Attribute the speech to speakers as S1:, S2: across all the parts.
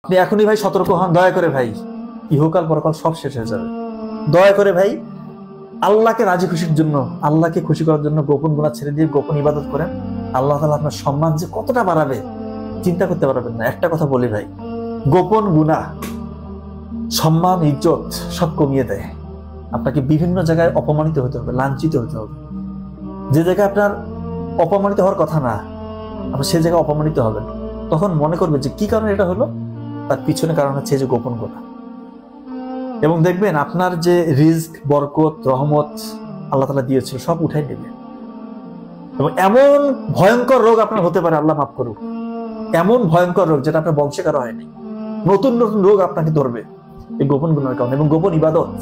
S1: আপনি এখনই ভাই সতর্ক হন, দয়া করে ভাই, ইহকাল পরকাল সব শেষ হয়ে যাবে। দয়া করে ভাই আল্লাহকে রাজি খুশির জন্য, আল্লাহকে খুশি করার জন্য গোপন গুনাহ ছেড়ে দিয়ে গোপন ইবাদত করেন। আল্লাহ তাআলা আপনার সম্মান যে কতটা বাড়াবে চিন্তা করতে পারবেন না। একটা কথা বলি ভাই, গোপন গুনাহ সম্মান ইজ্জত সব কমিয়ে দেয়। আপনাকে বিভিন্ন জায়গায় অপমানিত হতে হবে, লাঞ্ছিত হতে হবে। যে জায়গায় আপনার অপমানিত হওয়ার কথা না, আপনি সে জায়গায় অপমানিত হবেন। তখন মনে করবে যে কি কারণে এটা হলো, তার পিছনে কারণ হচ্ছে যে গোপন গুনাহ। এবং দেখবেন আপনার যে রিজক, বরকত, রহমত আল্লাহ তাআলা দিয়েছিল সব উঠাই নেবে। এবং এমন ভয়ঙ্কর রোগ আপনার হতে পারে, আল্লাহ মাফ করুক, এমন ভয়ঙ্কর রোগ যেটা আপনার বংশে কারো হয়নি। নতুন নতুন রোগ আপনাকে ধরবে এই গোপন গুনার কারণে। এবং গোপন ইবাদত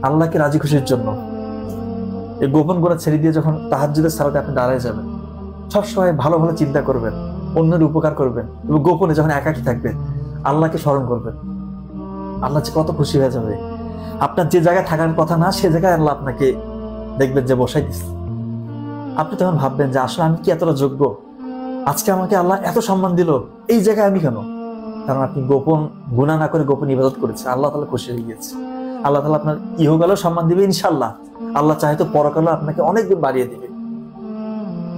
S1: আল্লাহকে রাজি খুশির জন্য, এই গোপন গুনাহ ছেড়ে দিয়ে যখন তাহাজ্জুদের সালাতে আপনি দাঁড়ায় যাবেন, সবসময় ভালো ভালো চিন্তা করবেন, অন্যের উপকার করবেন। এবং গোপনে যখন একাকী থাকবেন আল্লাহকে স্মরণ করবেন, আল্লাহ যে কত খুশি হয়ে যাবে। আপনার যে জায়গায় থাকার কথা না সে জায়গায় আল্লাহ আপনাকে দেখবেন যে বসাই দিচ্ছে। আপনি তখন ভাববেন যে আসলে আমি কি এতটা যোগ্য, আজকে আমাকে আল্লাহ এত সম্মান দিল, এই জায়গায় আমি কেন? কারণ আপনি গোপন গুনাহ না করে গোপন ইবাদত করেছেন। আল্লাহ তাআলা খুশি হয়ে গিয়েছে। আল্লাহ তাআলা আপনার ইহকালেও সম্মান দিবে ইনশাআল্লাহ। আল্লাহ চাহে তো পরকালেও আপনাকে অনেক দিন বাড়িয়ে দিবে।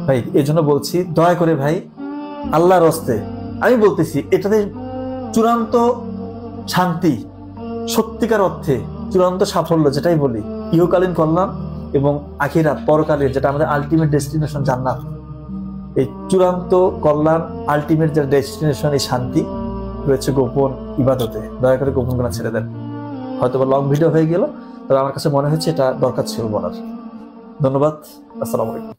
S1: ভাই এই জন্য বলছি, দয়া করে ভাই আল্লাহর হস্তে আমি বলতেছি, এটাতে চূড়ান্ত শান্তি, সত্যিকার অর্থে চূড়ান্ত সাফল্য যেটাই বলি, ইহকালীন কল্যাণ এবং আখিরাত পরকালের যেটা আমাদের আলটিমেট ডেস্টিনেশন জান্নাত, এই চূড়ান্ত কল্যাণ আলটিমেট যে ডেস্টিনেশন, এই শান্তি রয়েছে গোপন ইবাদতে। দয়া করে গোপন গুনাহ ছেড়ে দেন। হয়তো বা লং ভিডিও হয়ে গেল, তবে আমার কাছে মনে হচ্ছে এটা দরকার ছিল বলার। ধন্যবাদ। আসসালামু আলাইকুম।